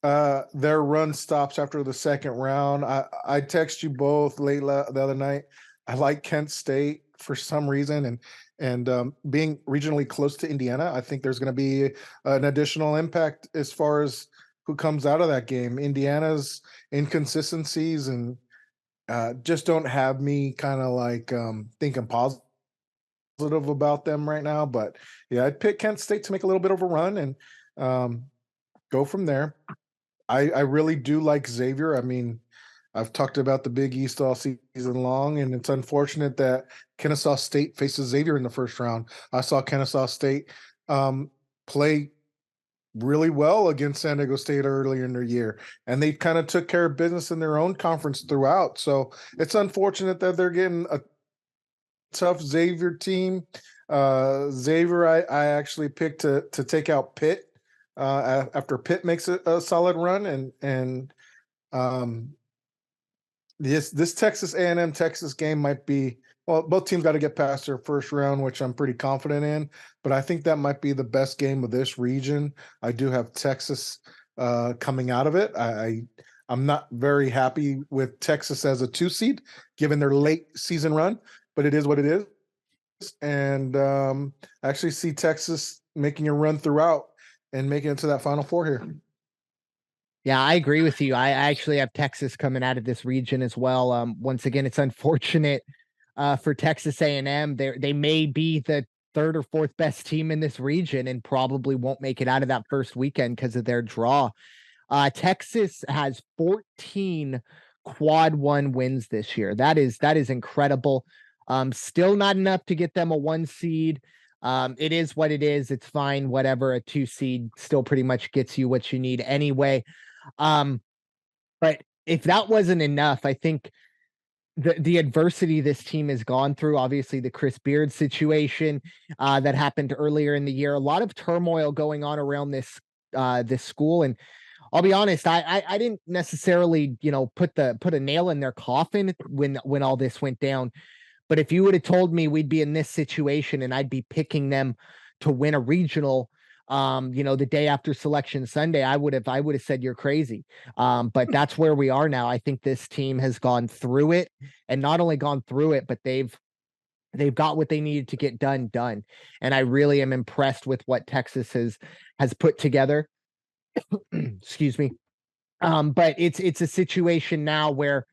their run stops after the second round. I text you both late the other night. I like Kent State for some reason, and being regionally close to Indiana, I think there's going to be an additional impact as far as who comes out of that game. Indiana's inconsistencies and just don't have me kind of like thinking positive about them right now. But yeah, I'd pick Kent State to make a little bit of a run and go from there. I really do like Xavier. I mean, I've talked about the Big East all season long, and it's unfortunate that Kennesaw State faces Xavier in the first round. I saw Kennesaw State play really well against San Diego State earlier in their year, and they kind of took care of business in their own conference throughout. So it's unfortunate that they're getting a tough Xavier team. Xavier, I actually picked to take out Pitt after Pitt makes a solid run, and this Texas A&M Texas game might be, well, both teams got to get past their first round, which I'm pretty confident in, but I think that might be the best game of this region. I do have Texas coming out of it. I'm not very happy with Texas as a 2 seed, given their late season run, but it is what it is. And I actually see Texas making a run throughout and making it to that Final Four here. Yeah, I agree with you. I actually have Texas coming out of this region as well. Once again, it's unfortunate for Texas A&M. They may be the 3rd or 4th best team in this region and probably won't make it out of that first weekend because of their draw. Texas has 14 quad 1 wins this year. That is incredible. Still not enough to get them a 1 seed. It is what it is. It's fine. Whatever. A 2 seed still pretty much gets you what you need anyway. But if that wasn't enough, I think the adversity this team has gone through, obviously the Chris Beard situation that happened earlier in the year, a lot of turmoil going on around this school. And I'll be honest, I didn't necessarily, put a nail in their coffin when all this went down. But if you would have told me we'd be in this situation and I'd be picking them to win a regional, the day after Selection Sunday, I would have said you're crazy. But that's where we are now. I think this team has gone through it, and not only gone through it, but they've got what they needed to get done. And I really am impressed with what Texas has put together. Excuse me. But it's a situation now where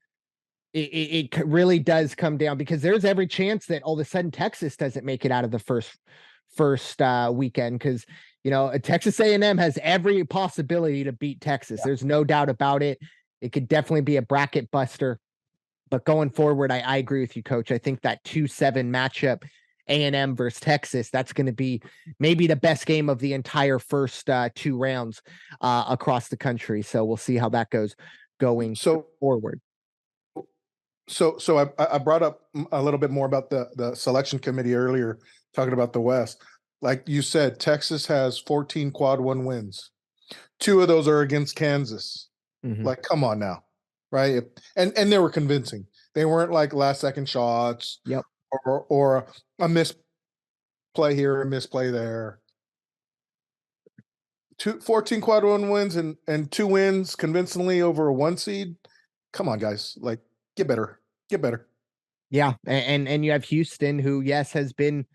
it really does come down, because there's every chance that all of a sudden Texas doesn't make it out of the first weekend, because Texas A&M has every possibility to beat Texas. There's no doubt about it. It could definitely be a bracket buster. But going forward, I agree with you, Coach. I think that 2-7 matchup, A&M versus Texas, that's going to be maybe the best game of the entire first 2 rounds across the country. So we'll see how that goes going forward. So I brought up a little bit more about the selection committee earlier, talking about the West. Like you said, Texas has 14 quad 1 wins. 2 of those are against Kansas. Mhm. Like, come on now, right? And they were convincing. They weren't like last second shots. Yep. Or a misplay here, a misplay there. 14 quad 1 wins and 2 wins convincingly over a 1 seed. Come on, guys. Like, get better. Yeah. And you have Houston, who, yes, has been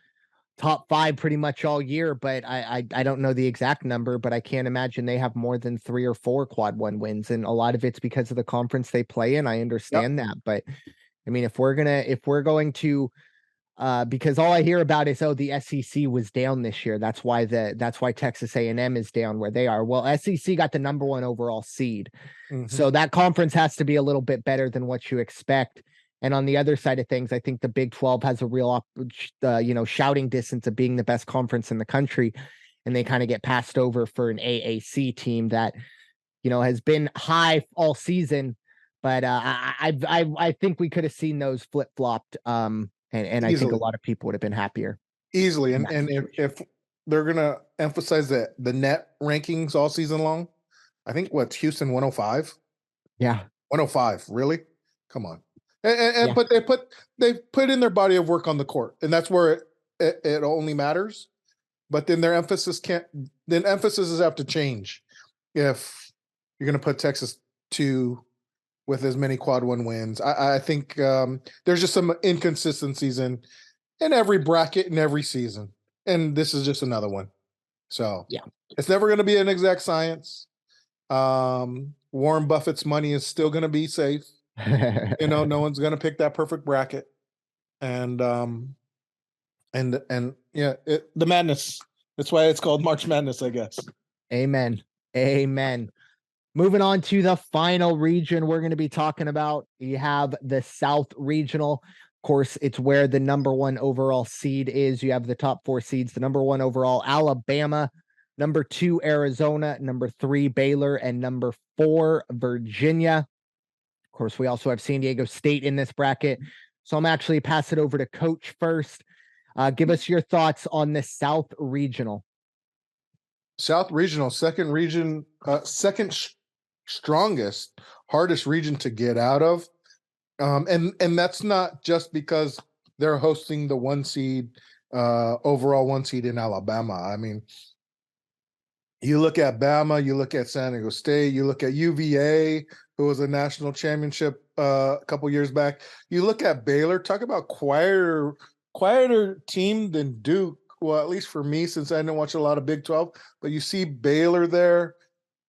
top 5 pretty much all year, but I don't know the exact number, but I can't imagine they have more than 3 or 4 quad 1 wins. And a lot of it's because of the conference they play in. I understand that. But I mean, if we're going to because all I hear about is, the SEC was down this year. That's why Texas A&M is down where they are. Well, SEC got the number 1 overall seed. Mhm. So that conference has to be a little bit better than what you expect. And on the other side of things, I think the Big 12 has a real, shouting distance of being the best conference in the country. And they kind of get passed over for an AAC team that, has been high all season. But I think we could have seen those flip-flopped. And I think a lot of people would have been happier. Easily. And if they're going to emphasize the net rankings all season long, I think what's Houston 105? Yeah. 105. Really? Come on. And Yeah. but they put in their body of work on the court, and that's where it only matters. But then their emphasis emphasis have to change if you're going to put Texas 2 with as many quad 1 wins. I think there's just some inconsistencies in every bracket in every season, and this is just another one. So yeah, it's never going to be an exact science. Warren Buffett's money is still going to be safe. No one's going to pick that perfect bracket, and yeah, the madness. That's why it's called March Madness, I guess. Amen. Moving on to the final region we're going to be talking about. You have the South Regional. Of course, it's where the number 1 overall seed is. You have the top 4 seeds. The number 1 overall, Alabama. Number 2, Arizona. Number 3, Baylor. And number 4, Virginia. Of course, we also have San Diego State in this bracket. So I'm actually pass it over to Coach first. Give us your thoughts on the South Regional. South Regional, second region, second strongest, hardest region to get out of. And that's not just because they're hosting the 1 seed, overall 1 seed in Alabama. I mean, you look at Bama, you look at San Diego State, you look at UVA, who was a national championship a couple years back. You look at Baylor, talk about quieter team than Duke. Well, at least for me, since I didn't watch a lot of Big 12, but you see Baylor there.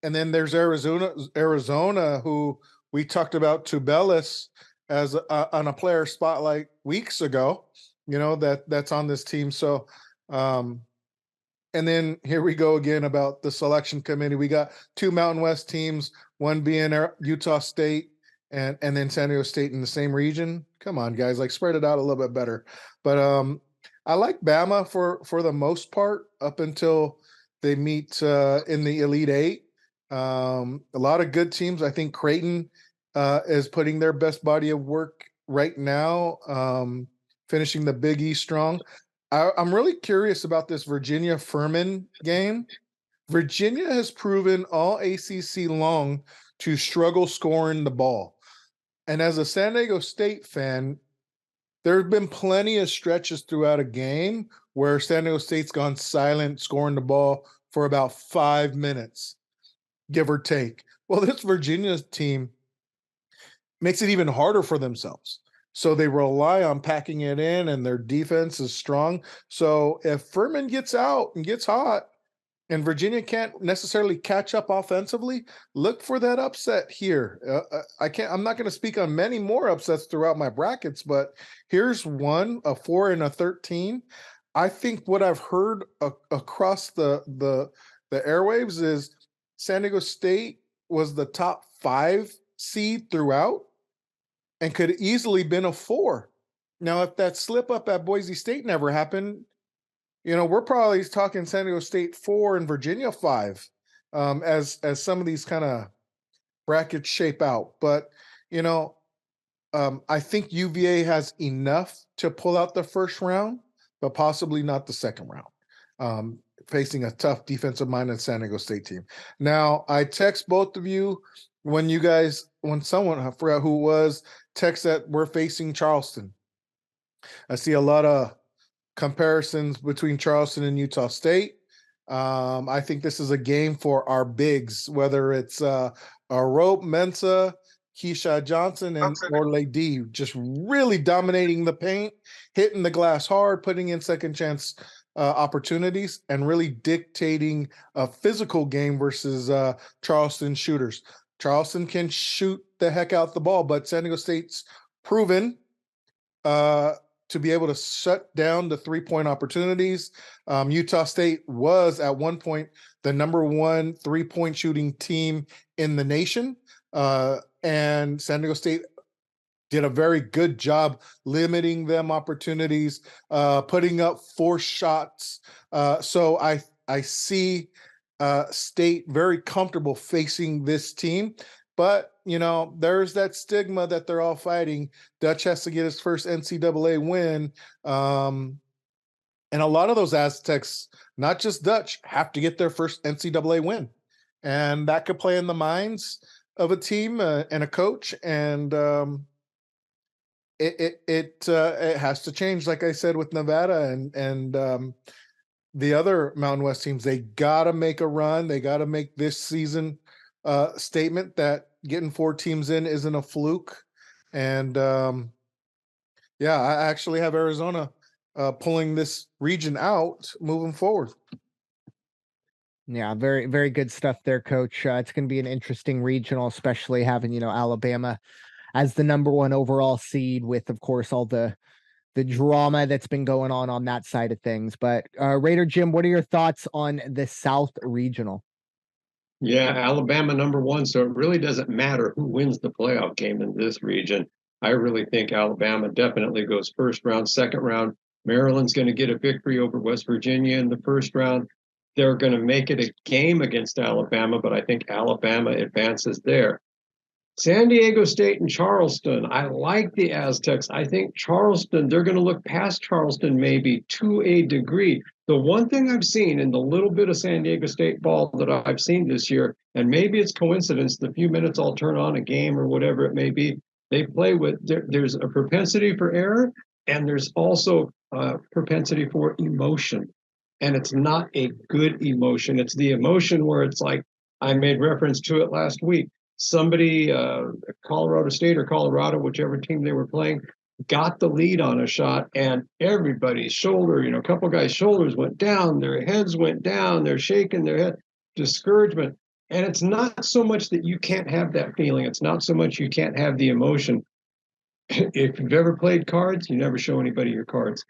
And then there's Arizona, who we talked about Tubelis as on a player spotlight weeks ago, that's on this team. So, and then here we go again about the selection committee. We got 2 Mountain West teams, one being Utah State and then San Diego State in the same region. Come on, guys, like spread it out a little bit better. But I like Bama for the most part up until they meet in the Elite 8. A lot of good teams. I think Creighton is putting their best body of work right now, finishing the Big East strong. I'm really curious about this Virginia Furman game. Virginia has proven all ACC long to struggle scoring the ball. And as a San Diego State fan, there have been plenty of stretches throughout a game where San Diego State's gone silent, scoring the ball for about 5 minutes, give or take. Well, this Virginia team makes it even harder for themselves. So they rely on packing it in, and their defense is strong. So if Furman gets out and gets hot, and Virginia can't necessarily catch up offensively, look for that upset here. I'm not going to speak on many more upsets throughout my brackets, but here's one, a 4 and a 13. I think what I've heard across the airwaves is San Diego State was the top 5 seed throughout and could easily been a 4. Now, if that slip up at Boise State never happened, we're probably talking San Diego State 4 and Virginia 5, as some of these kind of brackets shape out. But I think UVA has enough to pull out the first round, but possibly not the second round, facing a tough defensive-minded San Diego State team. Now, I text both of you when someone, I forgot who it was, text that we're facing Charleston. I see a lot of comparisons between Charleston and Utah State. I think this is a game for our bigs, whether it's Rope, Mensah, Keyshawn Johnson, and Orley D, just really dominating the paint, hitting the glass hard, putting in second chance opportunities, and really dictating a physical game versus Charleston shooters. Charleston can shoot the heck out the ball, but San Diego State's proven to be able to shut down the 3-point opportunities. Utah State was at one point the number 1 3-point shooting team in the nation. And San Diego State did a very good job limiting them opportunities, putting up 4 shots. So I see State very comfortable facing this team. But, there's that stigma that they're all fighting. Dutch has to get his first NCAA win. And a lot of those Aztecs, not just Dutch, have to get their first NCAA win. And that could play in the minds of a team and a coach. And it has to change, like I said, with Nevada and the other Mountain West teams. They got to make a run. They got to make this season statement that getting 4 teams in isn't a fluke. And I actually have Arizona pulling this region out moving forward. Yeah, very, very good stuff there, Coach. It's going to be an interesting regional, especially having, Alabama as the number 1 overall seed with, of course, all the drama that's been going on that side of things. But Raider Jim, what are your thoughts on the South Regional? Yeah, Alabama number 1, so it really doesn't matter who wins the playoff game in this region. I really think Alabama definitely goes first round, second round. Maryland's going to get a victory over West Virginia in the first round. They're going to make it a game against Alabama, but I think Alabama advances there. San Diego State and Charleston. I like the Aztecs. I think Charleston, they're going to look past Charleston maybe to a degree. The one thing I've seen in the little bit of San Diego State ball that I've seen this year, and maybe it's coincidence, the few minutes I'll turn on a game or whatever it may be, they play with, there's a propensity for error, and there's also a propensity for emotion. And it's not a good emotion. It's the emotion where it's like, I made reference to it last week. Somebody, Colorado State or Colorado, whichever team they were playing, got the lead on a shot, and everybody's shoulder, a couple guys' shoulders went down, their heads went down, they're shaking their head, discouragement. And it's not so much that you can't have that feeling. It's not so much you can't have the emotion. If you've ever played cards, you never show anybody your cards.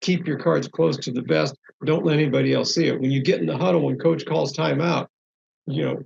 Keep your cards close to the vest. Don't let anybody else see it. When you get in the huddle, when coach calls timeout,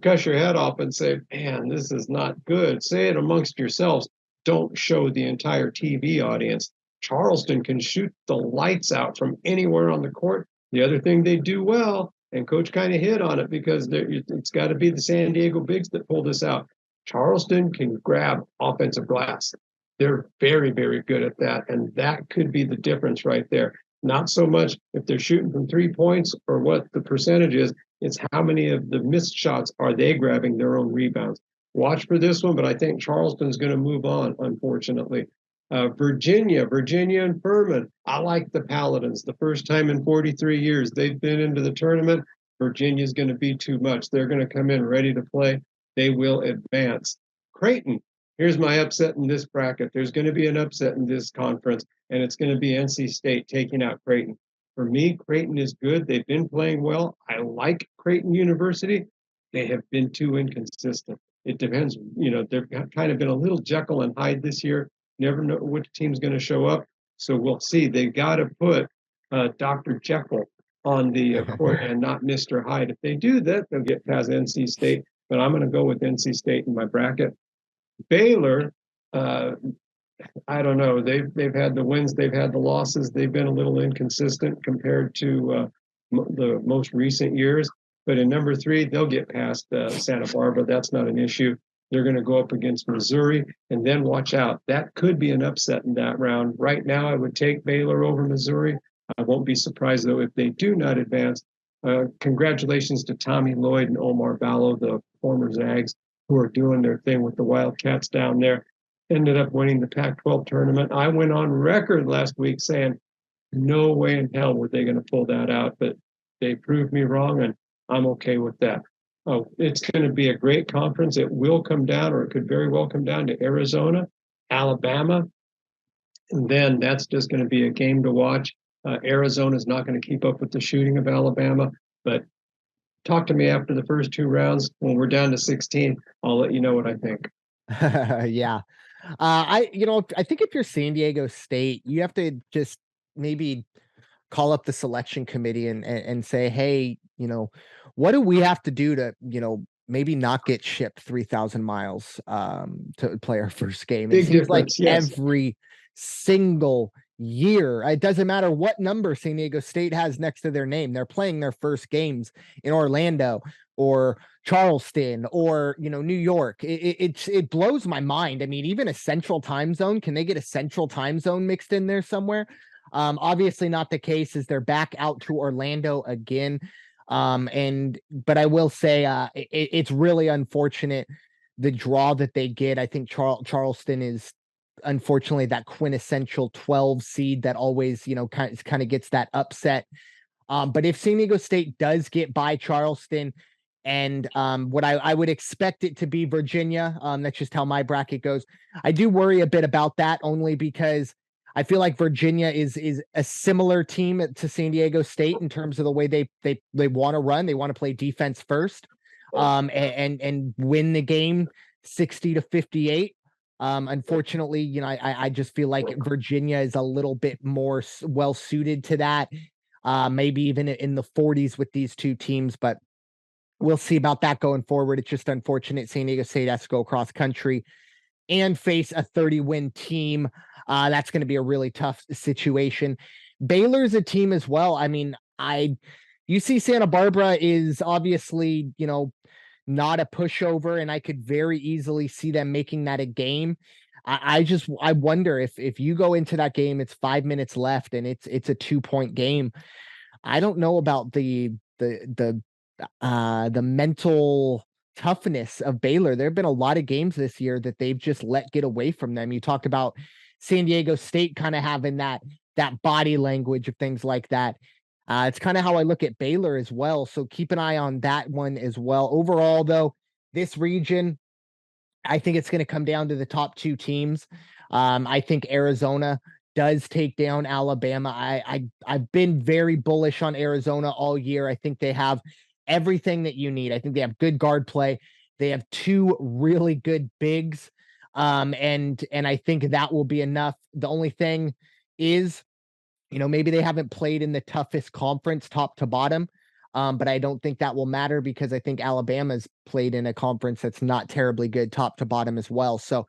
gush your head off and say, man, this is not good. Say it amongst yourselves. Don't show the entire TV audience. Charleston can shoot the lights out from anywhere on the court. The other thing they do well, and coach kind of hit on it because it's got to be the San Diego Bigs that pull this out. Charleston can grab offensive glass. They're very, very good at that. And that could be the difference right there. Not so much if they're shooting from 3 points or what the percentage is. It's how many of the missed shots are they grabbing their own rebounds. Watch for this one, but I think Charleston's going to move on, unfortunately. Virginia and Furman. I like the Paladins. The first time in 43 years they've been into the tournament. Virginia's going to be too much. They're going to come in ready to play. They will advance. Creighton. Here's my upset in this bracket. There's going to be an upset in this conference, and it's going to be NC State taking out Creighton. For me, Creighton is good. They've been playing well. I like Creighton University. They have been too inconsistent. It depends. They've kind of been a little Jekyll and Hyde this year. Never know which team's going to show up. So we'll see. They've got to put Dr. Jekyll on the court and not Mr. Hyde. If they do that, they'll get past NC State. But I'm going to go with NC State in my bracket. Baylor, I don't know. They've had the wins, they've had the losses. They've been a little inconsistent compared to the most recent years. But in number 3, they'll get past Santa Barbara. That's not an issue. They're going to go up against Missouri, and then watch out. That could be an upset in that round. Right now, I would take Baylor over Missouri. I won't be surprised, though, if they do not advance. Congratulations to Tommy Lloyd and Omar Ballo, the former Zags, who are doing their thing with the Wildcats down there. Ended up winning the Pac-12 tournament. I went on record last week saying, no way in hell were they going to pull that out, but they proved me wrong, and I'm okay with that. Oh, it's going to be a great conference. It will come down, or it could very well come down to Arizona, Alabama, and then that's just going to be a game to watch. Arizona's not going to keep up with the shooting of Alabama, but talk to me after the first 2 rounds. When we're down to 16, I'll let you know what I think. Yeah. I think if you're San Diego State, you have to just maybe call up the selection committee and say, hey, what do we have to do to, maybe not get shipped 3,000 miles to play our first game? Big it seems difference, like yes. every single year, it doesn't matter what number San Diego State has next to their name, they're playing their first games in Orlando or Charleston or New York. It blows my mind. I mean, even a central time zone, can they get a central time zone mixed in there somewhere? Obviously not the case, as they're back out to Orlando again. But I will say it's really unfortunate, the draw that they get. I think Charleston is unfortunately that quintessential 12 seed that always, kind of gets that upset. But if San Diego State does get by Charleston, and what I would expect it to be Virginia, that's just how my bracket goes. I do worry a bit about that, only because I feel like Virginia is a similar team to San Diego State in terms of the way they want to run. They want to play defense first, and win the game 60-58. Unfortunately, I just feel like Virginia is a little bit more well suited to that. Maybe even in the 40s with these two teams, but we'll see about that going forward. It's just unfortunate San Diego State has to go cross country and face a 30-win team. That's going to be a really tough situation. Baylor's a team as well. I mean, UC Santa Barbara is obviously, not a pushover, and I could very easily see them making that a game. I wonder if you go into that game, it's 5 minutes left and it's a 2-point game. I don't know about the mental toughness of Baylor. There have been a lot of games this year that they've just let get away from them. You talked about San Diego State kind of having that body language of things like that. It's kind of how I look at Baylor as well. So keep an eye on that one as well. Overall, though, this region, I think it's going to come down to the top 2 teams. I think Arizona does take down Alabama. I've been very bullish on Arizona all year. I think they have everything that you need. I think they have good guard play. They have 2 really good bigs. And I think that will be enough. The only thing is, maybe they haven't played in the toughest conference top to bottom. But I don't think that will matter, because I think Alabama's played in a conference that's not terribly good top to bottom as well. So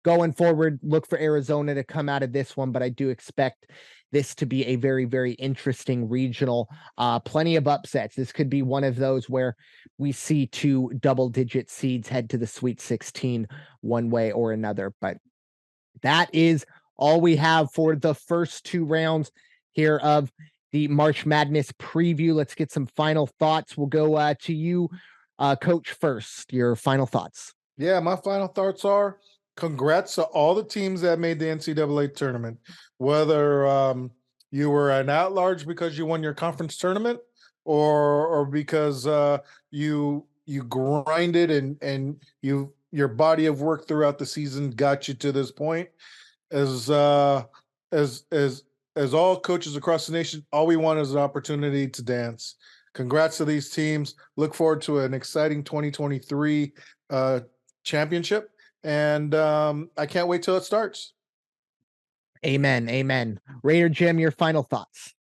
going forward, look for Arizona to come out of this one, but I do expect this to be a very, very interesting regional. Plenty of upsets. This could be one of those where we see 2 double-digit seeds head to the Sweet 16 one way or another. But that is all we have for the first 2 rounds here of the March Madness preview. Let's get some final thoughts. We'll go to you, Coach, first. Your final thoughts. Yeah, my final thoughts are congrats to all the teams that made the NCAA tournament, whether you were an at-large because you won your conference tournament or because you grinded and your body of work throughout the season got you to this point. As all coaches across the nation, all we want is an opportunity to dance. Congrats to these teams. Look forward to an exciting 2023 championship, and I can't wait till it starts. Amen. Raider Jim, your final thoughts.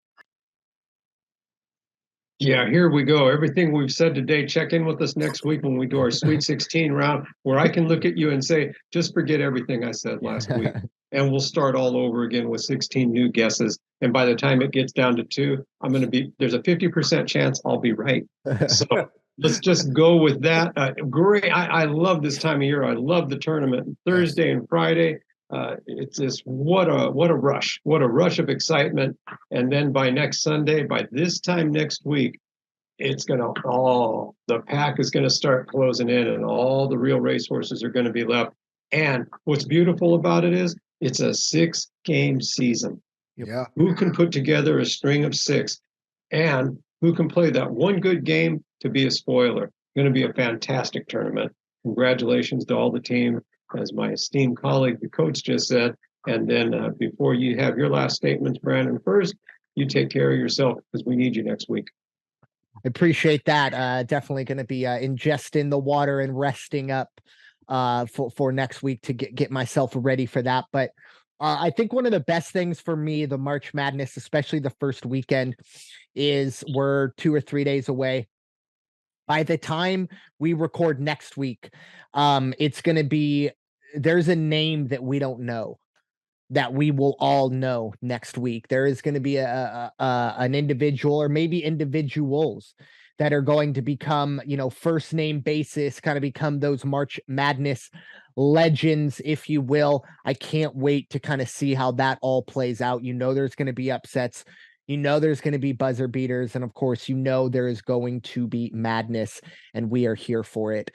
Yeah, here we go. Everything we've said today, check in with us next week when we do our Sweet 16 round, where I can look at you and say, just forget everything I said last week. And we'll start all over again with 16 new guesses. And by the time it gets down to 2, there's a 50% chance I'll be right. So let's just go with that. Great. I love this time of year. I love the tournament. Thursday and Friday. It's just what a rush of excitement. And then by next Sunday, by this time next week, the pack is going to start closing in, and all the real racehorses are going to be left. And what's beautiful about it is it's a 6-game season. Yeah. Who can put together a string of 6, and who can play that one good game to be a spoiler? Going to be a fantastic tournament. Congratulations to all the team, as my esteemed colleague, the coach, just said. And then before you have your last statements, Brandon, first, you take care of yourself because we need you next week. I appreciate that. Definitely going to be ingesting the water and resting up for next week to get myself ready for that. But I think one of the best things for me, the March Madness, especially the first weekend, is we're 2 or 3 days away. By the time we record next week, it's going to be, there's a name that we don't know that we will all know next week. There is going to be an individual, or maybe individuals, that are going to become, first name basis, kind of become those March Madness legends, if you will. I can't wait to kind of see how that all plays out. There's going to be upsets. There's going to be buzzer beaters. And of course, there is going to be madness, and we are here for it.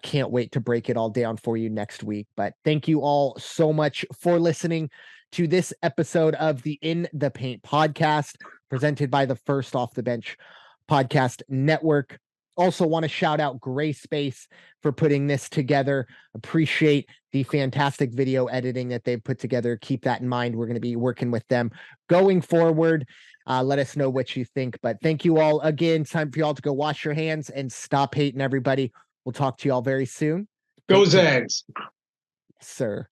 Can't wait to break it all down for you next week. But thank you all so much for listening to this episode of the In the Paint podcast, presented by the Ferst Off The Bench podcast network. Also want to shout out Gray Space for putting this together. Appreciate the fantastic video editing that they've put together. Keep that in mind. We're going to be working with them going forward. Let us know what you think. But thank you all again. Time for y'all to go wash your hands and stop hating everybody. We'll talk to you all very soon. Go Zags. Yes, sir.